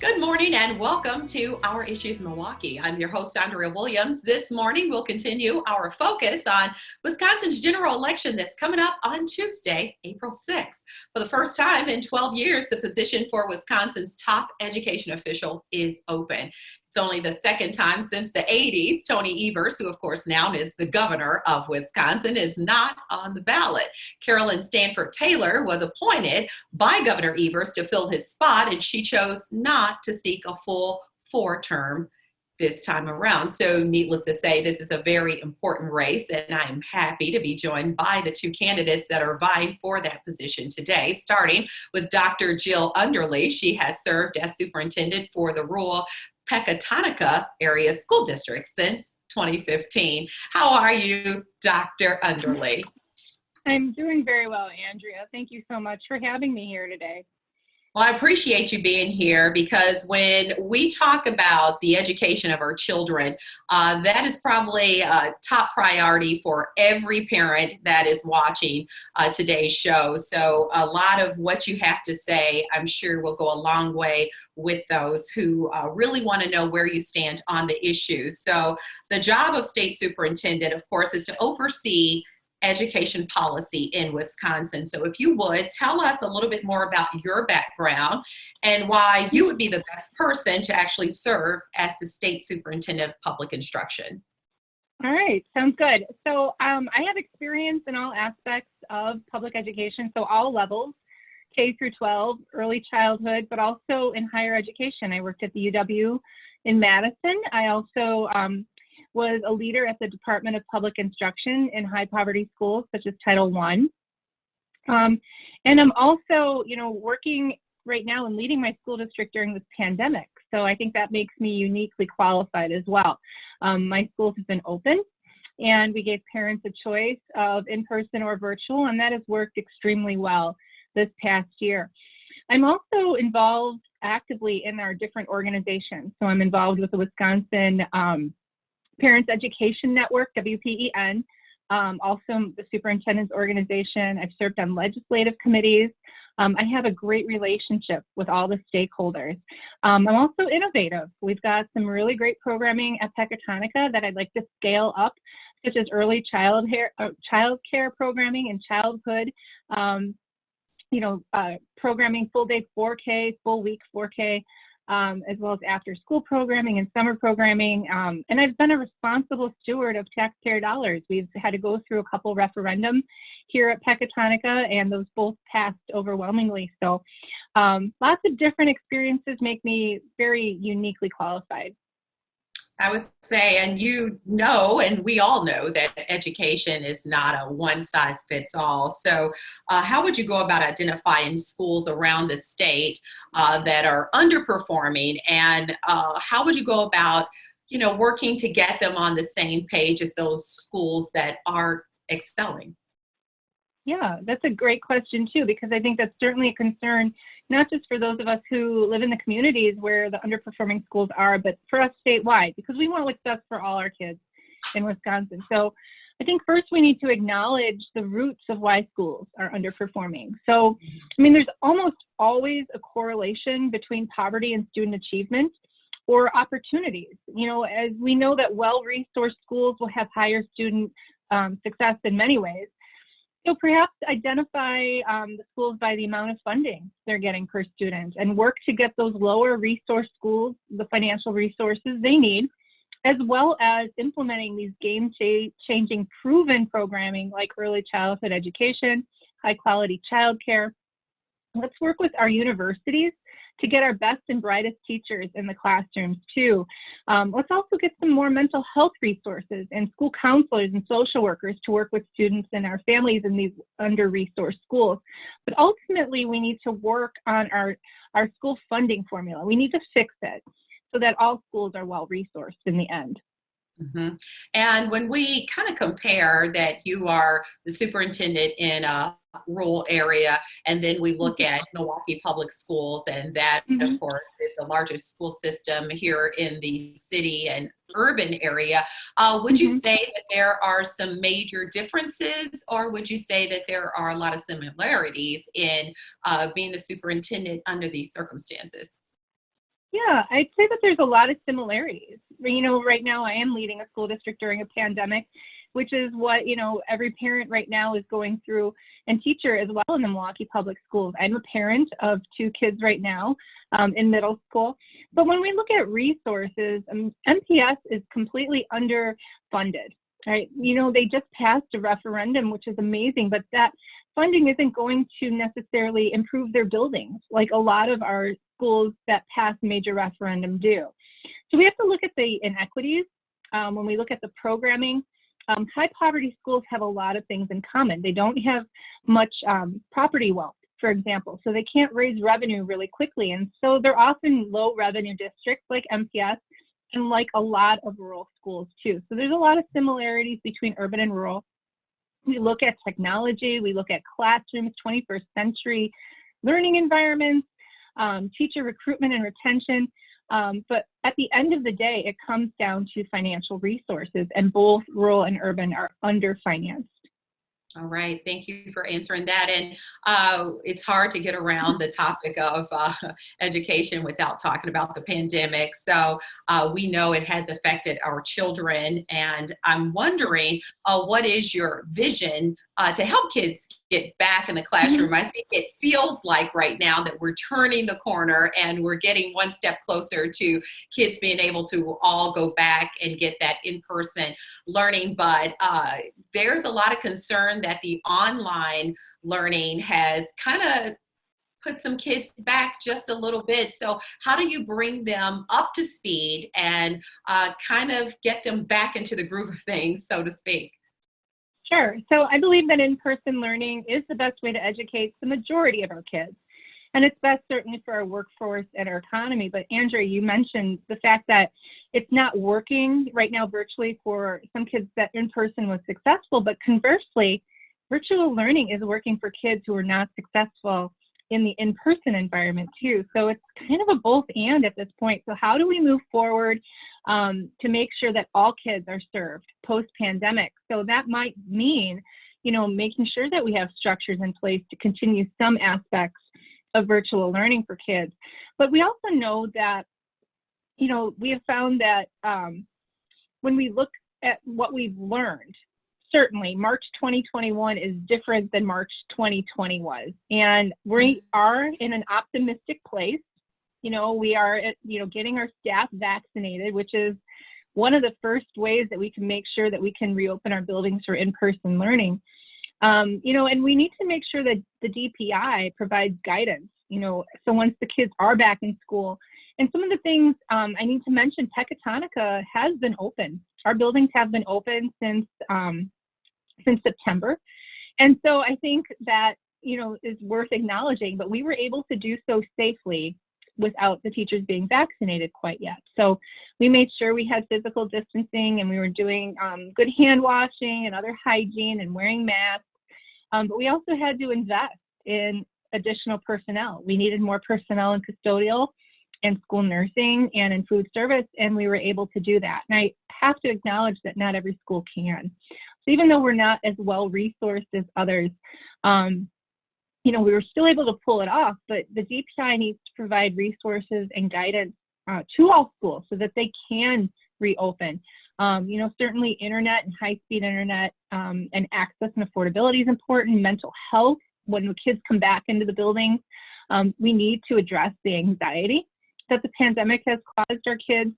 Good morning and welcome to Our Issues Milwaukee. I'm your host, Andrea Williams. This morning, we'll continue our focus on Wisconsin's general election that's coming up on Tuesday, April 6th. For the first time in 12 years, the position for Wisconsin's top education official is open. It's only the second time since the 80s. Tony Evers, who of course now is the governor of Wisconsin, is not on the ballot. Carolyn Stanford Taylor was appointed by Governor Evers to fill his spot, and she chose not to seek a full four-term this time around. So needless to say, this is a very important race, and I am happy to be joined by the two candidates that are vying for that position today, starting with Dr. Jill Underley. She has served as superintendent for the rural Pecatonica area school district since 2015. How are you, Dr. Underley? I'm doing very well, Andrea. Thank you so much for having me here today. Well, I appreciate you being here because when we talk about the education of our children, that is probably a top priority for every parent that is watching today's show. So a lot of what you have to say, I'm sure, will go a long way with those who really want to know where you stand on the issue. So the job of state superintendent, of course, is to oversee education policy in Wisconsin. So if you would, tell us a little bit more about your background and why you would be the best person to actually serve as the state superintendent of public instruction. All right, sounds good. So I have experience in all aspects of public education, so all levels, K through 12, early childhood, but also in higher education. I worked at the UW in Madison. I also was a leader at the Department of Public Instruction in high poverty schools such as Title I. And I'm also, working right now and leading my school district during this pandemic. So I think that makes me uniquely qualified as well. My schools have been open and we gave parents a choice of in-person or virtual, and that has worked extremely well this past year. I'm also involved actively in our different organizations. So I'm involved with the Wisconsin Parents Education Network, WPEN, also the superintendent's organization. I've served on legislative committees. I have a great relationship with all the stakeholders. I'm also innovative. We've got some really great programming at Pecatonica that I'd like to scale up, such as early child care programming and childhood, programming full day 4K, full week 4K. As well as after school programming and summer programming. And I've been a responsible steward of taxpayer dollars. We've had to go through a couple referendums here at Pecatonica, and those both passed overwhelmingly. So lots of different experiences make me very uniquely qualified. I would say, and and we all know that education is not a one-size-fits-all. So how would you go about identifying schools around the state that are underperforming, and how would you go about, working to get them on the same page as those schools that are excelling? Yeah, that's a great question too, because I think that's certainly a concern, not just for those of us who live in the communities where the underperforming schools are, but for us statewide, because we want what's best for all our kids in Wisconsin. So I think first we need to acknowledge the roots of why schools are underperforming. So, there's almost always a correlation between poverty and student achievement or opportunities. As we know that well-resourced schools will have higher student success in many ways. So perhaps identify the schools by the amount of funding they're getting per student and work to get those lower resource schools the financial resources they need, as well as implementing these game-changing proven programming like early childhood education, high-quality childcare. Let's work with our universities to get our best and brightest teachers in the classrooms too. Let's also get some more mental health resources and school counselors and social workers to work with students and our families in these under-resourced schools. But ultimately, we need to work on our school funding formula. We need to fix it so that all schools are well-resourced in the end. Mm-hmm. And when we kind of compare that you are the superintendent in a rural area, and then we look at Milwaukee Public Schools, and that, of course, is the largest school system here in the city and urban area. Would you say that there are some major differences, or would you say that there are a lot of similarities in being a superintendent under these circumstances? Yeah, I'd say that there's a lot of similarities. Right now I am leading a school district during a pandemic, which is what, every parent right now is going through, and teacher as well in the Milwaukee Public Schools. I'm a parent of two kids right now in middle school. But when we look at resources, MPS is completely underfunded, right? They just passed a referendum, which is amazing, but that funding isn't going to necessarily improve their buildings like a lot of our schools that pass major referendum do. So we have to look at the inequities. When we look at the programming, high poverty schools have a lot of things in common. They don't have much property wealth, for example, so they can't raise revenue really quickly. And so they're often low revenue districts like MPS and like a lot of rural schools too. So there's a lot of similarities between urban and rural. We look at technology, we look at classrooms, 21st century learning environments, teacher recruitment and retention. But at the end of the day, it comes down to financial resources, and both rural and urban are underfinanced. All right, thank you for answering that. And it's hard to get around the topic of education without talking about the pandemic. So we know it has affected our children. And I'm wondering, what is your vision to help kids get back in the classroom? I think it feels like right now that we're turning the corner and we're getting one step closer to kids being able to all go back and get that in-person learning. But there's a lot of concern that the online learning has kind of put some kids back just a little bit. So how do you bring them up to speed and kind of get them back into the groove of things, so to speak? Sure. So I believe that in-person learning is the best way to educate the majority of our kids. And it's best certainly for our workforce and our economy. But Andrea, you mentioned the fact that it's not working right now virtually for some kids that in-person was successful, but conversely, virtual learning is working for kids who are not successful in the in-person environment too. So it's kind of a both and at this point. So how do we move forward to make sure that all kids are served post-pandemic? So that might mean, making sure that we have structures in place to continue some aspects of virtual learning for kids. But we also know that, we have found that when we look at what we've learned, certainly March 2021 is different than March 2020 was. And we are in an optimistic place. We are, getting our staff vaccinated, which is one of the first ways that we can make sure that we can reopen our buildings for in-person learning. And we need to make sure that the DPI provides guidance, so once the kids are back in school. And some of the things I need to mention, Pecatonica has been open. Our buildings have been open since September. And so I think that, is worth acknowledging, but we were able to do so safely without the teachers being vaccinated quite yet. So we made sure we had physical distancing, and we were doing good hand washing and other hygiene and wearing masks. But we also had to invest in additional personnel. We needed more personnel in custodial and school nursing and in food service, and we were able to do that. And I have to acknowledge that not every school can. So even though we're not as well resourced as others, we were still able to pull it off, but the DPI needs to provide resources and guidance to all schools so that they can reopen. Certainly internet and high-speed internet and access and affordability is important. Mental health, when the kids come back into the buildings, we need to address the anxiety that the pandemic has caused our kids.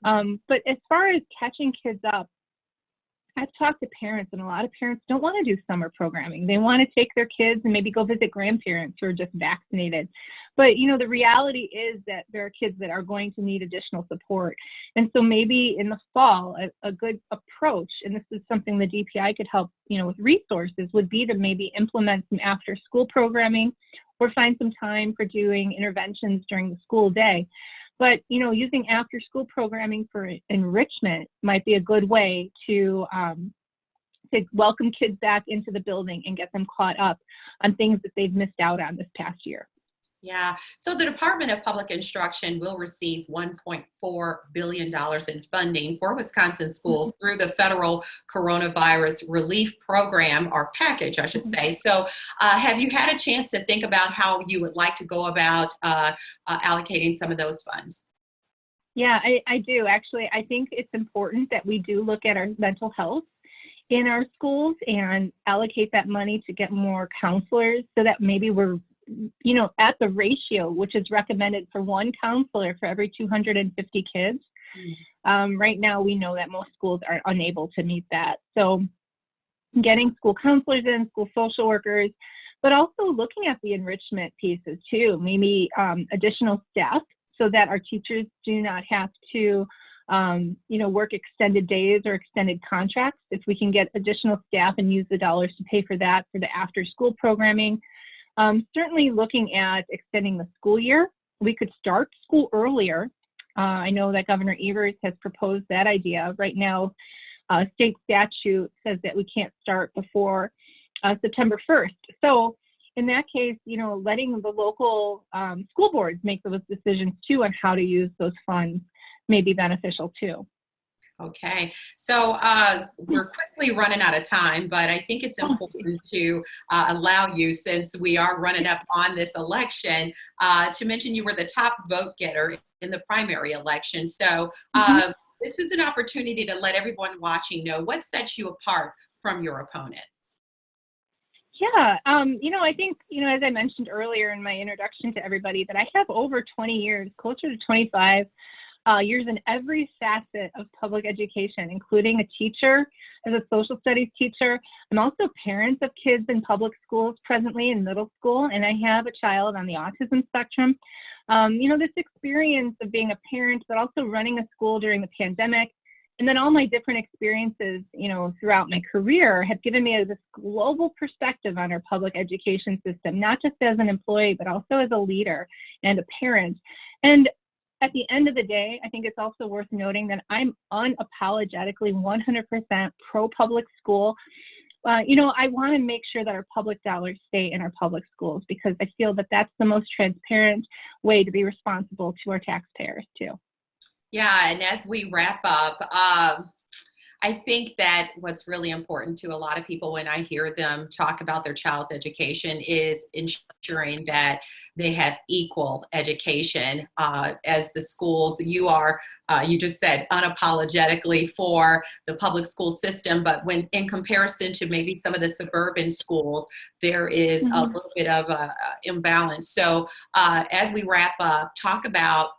But as far as catching kids up, I've talked to parents, and a lot of parents don't want to do summer programming. They want to take their kids and maybe go visit grandparents who are just vaccinated. But, the reality is that there are kids that are going to need additional support. And so maybe in the fall, a good approach, and this is something the DPI could help, with resources, would be to maybe implement some after school programming or find some time for doing interventions during the school day. But, using after school programming for enrichment might be a good way to welcome kids back into the building and get them caught up on things that they've missed out on this past year. Yeah. So the Department of Public Instruction will receive $1.4 billion in funding for Wisconsin schools through the federal coronavirus relief program, or package, I should say. So have you had a chance to think about how you would like to go about allocating some of those funds? Yeah, I do actually. I think it's important that we do look at our mental health in our schools and allocate that money to get more counselors so that maybe we're, at the ratio, which is recommended for one counselor for every 250 kids. Right now, we know that most schools are unable to meet that. So getting school counselors in, school social workers, but also looking at the enrichment pieces too, maybe additional staff so that our teachers do not have to, work extended days or extended contracts. If we can get additional staff and use the dollars to pay for that for the after school programming. Certainly looking at extending the school year. We could start school earlier. I know that Governor Evers has proposed that idea. Right now, state statute says that we can't start before September 1st. So in that case, letting the local school boards make those decisions too on how to use those funds may be beneficial too. Okay, so we're quickly running out of time, but I think it's important to allow you, since we are running up on this election, to mention you were the top vote getter in the primary election. So this is an opportunity to let everyone watching know what sets you apart from your opponent. Yeah, I think, as I mentioned earlier in my introduction to everybody, that I have over 20 years, closer to 25 years in every facet of public education, including a teacher, as a social studies teacher. I'm also parents of kids in public schools presently in middle school, and I have a child on the autism spectrum. This experience of being a parent, but also running a school during the pandemic, and then all my different experiences, throughout my career have given me this global perspective on our public education system, not just as an employee, but also as a leader and a parent. And at the end of the day, I think it's also worth noting that I'm unapologetically 100% pro-public school. I want to make sure that our public dollars stay in our public schools because I feel that that's the most transparent way to be responsible to our taxpayers too. Yeah, and as we wrap up, I think that what's really important to a lot of people when I hear them talk about their child's education is ensuring that they have equal education as the schools. You just said unapologetically for the public school system, but when in comparison to maybe some of the suburban schools, there is a little bit of a imbalance. So as we wrap up, talk about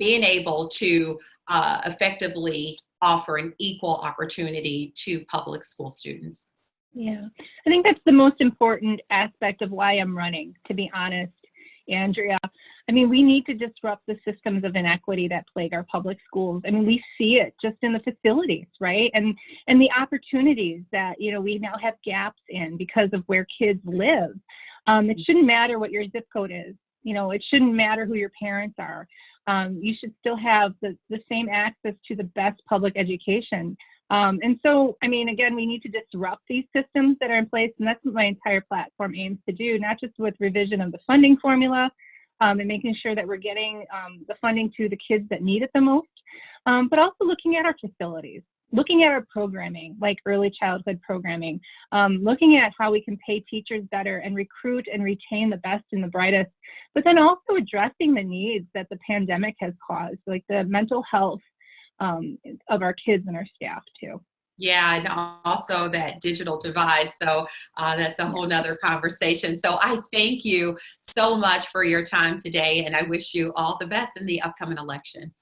being able to effectively offer an equal opportunity to public school students. Yeah, I think that's the most important aspect of why I'm running, to be honest, Andrea. I mean, we need to disrupt the systems of inequity that plague our public schools. I mean, we see it just in the facilities, right? And the opportunities that, we now have gaps in because of where kids live. It shouldn't matter what your zip code is. It shouldn't matter who your parents are. You should still have the same access to the best public education. And so, again, we need to disrupt these systems that are in place, and that's what my entire platform aims to do, not just with revision of the funding formula and making sure that we're getting the funding to the kids that need it the most, but also looking at our facilities, looking at our programming, like early childhood programming, looking at how we can pay teachers better and recruit and retain the best and the brightest, but then also addressing the needs that the pandemic has caused, like the mental health of our kids and our staff too. Yeah, and also that digital divide. So that's a whole nother conversation. So I thank you so much for your time today, and I wish you all the best in the upcoming election.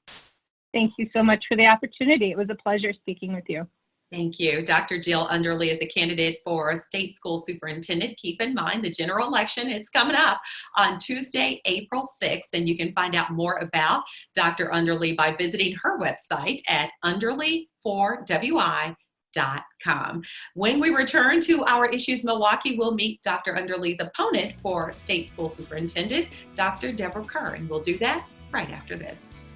Thank you so much for the opportunity. It was a pleasure speaking with you. Thank you. Dr. Jill Underly is a candidate for state school superintendent. Keep in mind the general election, it's coming up on Tuesday, April 6th, and you can find out more about Dr. Underly by visiting her website at underly4wi.com. When we return to Our Issues Milwaukee, we'll meet Dr. Underly's opponent for state school superintendent, Dr. Deborah Kerr, and we'll do that right after this.